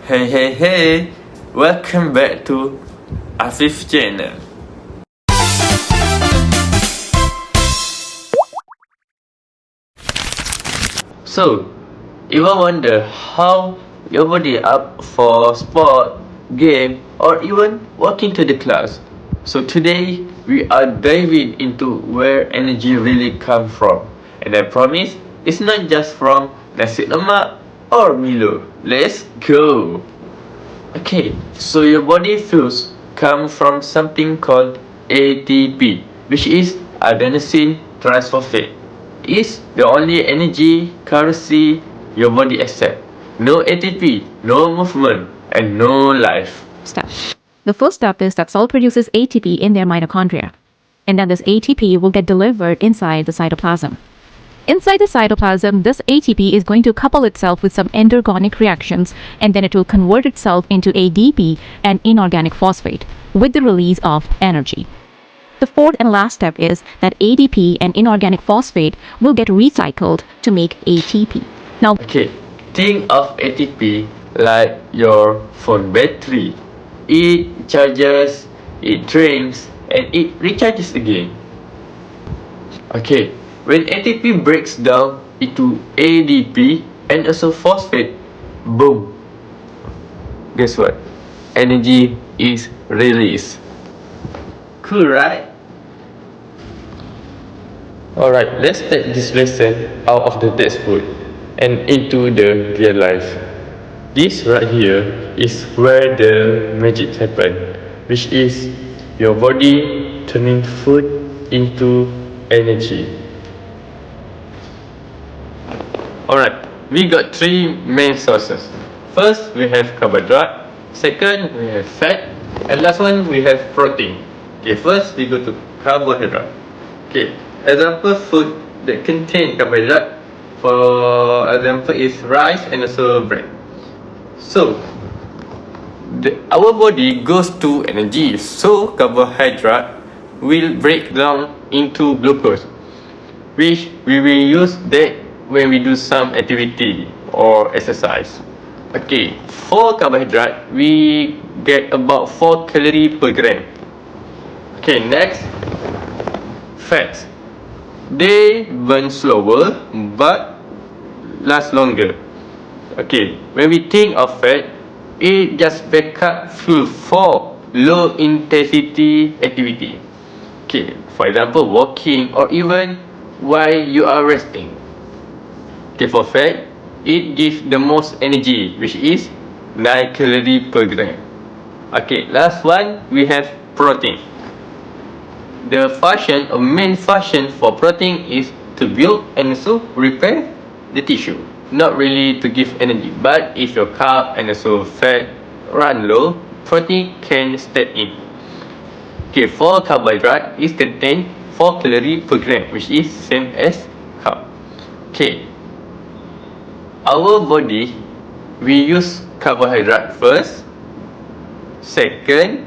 Hey, welcome back to Afif channel. So, you will wonder how your body up for sport, game, or even walking to the class. So today we are diving into where energy really comes from, and I promise it's not just from nasi lemak or Milo. Let's go. Okay, so your body fuels come from something called ATP, which is adenosine triphosphate. It's the only energy currency your body accepts. No ATP, no movement, and no life. Step. The first step is that cell produces ATP in their mitochondria. And then this ATP will get delivered inside the cytoplasm. Inside the cytoplasm, this ATP is going to couple itself with some endergonic reactions, and then it will convert itself into ADP and inorganic phosphate with the release of energy. The fourth and last step is that ADP and inorganic phosphate will get recycled to make ATP. Now, Okay, think of ATP like your phone battery. It charges, it drains, and it recharges again. Okay, when ATP breaks down into ADP and also phosphate, boom. Guess what? Energy is released. Cool, right? Alright, let's take this lesson out of the textbook and into the real life. This right here is where the magic happens, which is your body turning food into energy. Alright, we got three main sources. First, we have carbohydrate. Second, we have fat. And last one, we have protein. Okay, first we go to carbohydrate. Okay, example food that contain carbohydrate, for example, is rice and also bread. So, our body goes to energy, so carbohydrate will break down into glucose, which we will use that when we do some activity or exercise. Okay, for carbohydrate, we get about 4 calories per gram. Okay, next, fats. They burn slower but last longer. Okay, when we think of fat, it just backup fuel for low intensity activity. Okay, for example, walking or even while you are resting. Okay, for fat, it gives the most energy, which is 9 calories per gram. Okay, last one, we have protein. The function or main function for protein is to build and also repair the tissue. Not really to give energy, but if your carb and also fat run low, protein can step in. Okay, for carbohydrate, it contains 4 calories per gram, which is same as carb. Okay, our body, we use carbohydrate first, second,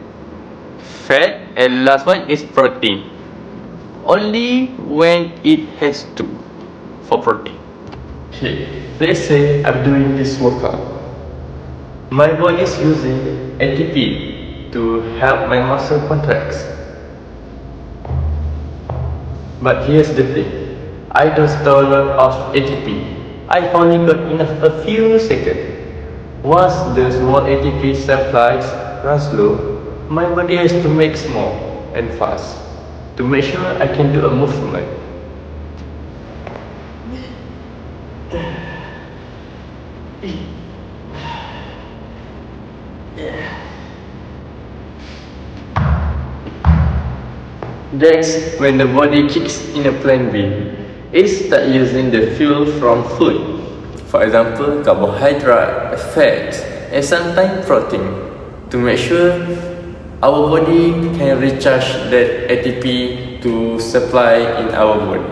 fat, and last one is protein. Only when it has to for protein. Okay, let's say I'm doing this workout. My body is using ATP to help my muscle contracts. But here's the thing, I don't store a lot of ATP. I only got enough a few seconds. Once the small ATP supplies runs low, my body has to make small and fast to make sure I can do a movement. That's when the body kicks in a plan B. It starts using the fuel from food. For example, carbohydrate, fat, and sometimes protein to make sure our body can recharge that ATP to supply in our body.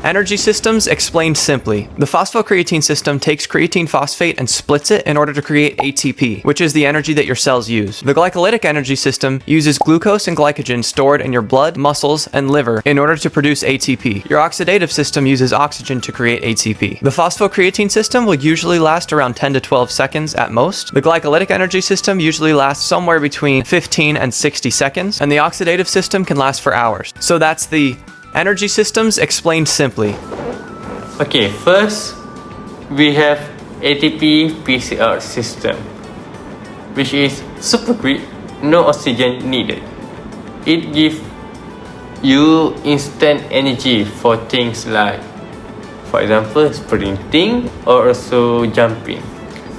Energy systems explained simply. The phosphocreatine system takes creatine phosphate and splits it in order to create ATP, which is the energy that your cells use. The glycolytic energy system uses glucose and glycogen stored in your blood, muscles, and liver in order to produce ATP. Your oxidative system uses oxygen to create ATP. The phosphocreatine system will usually last around 10 to 12 seconds at most. The glycolytic energy system usually lasts somewhere between 15 and 60 seconds, and the oxidative system can last for hours. So that's the energy systems explained simply. Okay, first we have ATP PCR system, which is super quick, no oxygen needed. It gives you instant energy for things like, for example, sprinting or also jumping.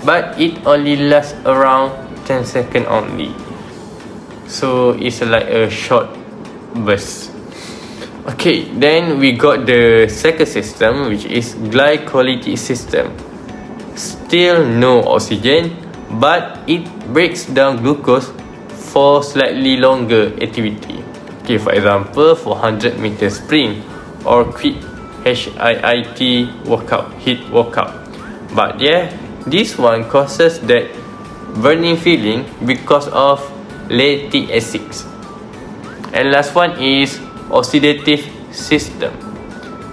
But it only lasts around 10 seconds only. So it's like a short burst. Okay, then we got the second system, which is glycolytic system. Still no oxygen, but it breaks down glucose for slightly longer activity. Okay, for example, for 100-meter sprint or quick HIIT workout, HIIT workout. But yeah, this one causes that burning feeling because of lactic acids. And last one is oxidative system.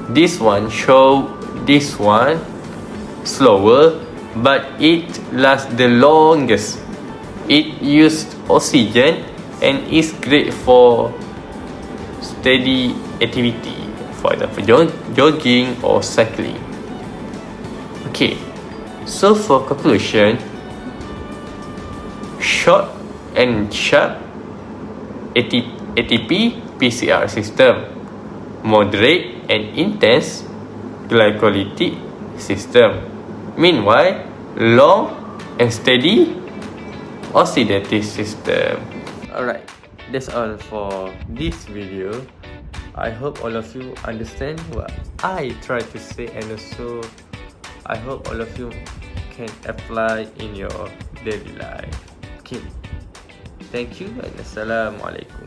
This one slower, but it lasts the longest. It used oxygen and is great for steady activity, for example jogging or cycling. Okay, so for conclusion, short and sharp ATP PCR system, moderate and intense glycolytic system, meanwhile long and steady oxidative system. Alright, that's all for this video. I hope all of you understand what I try to say, and also I hope all of you can apply in your daily life. Okay, thank you and Assalamualaikum.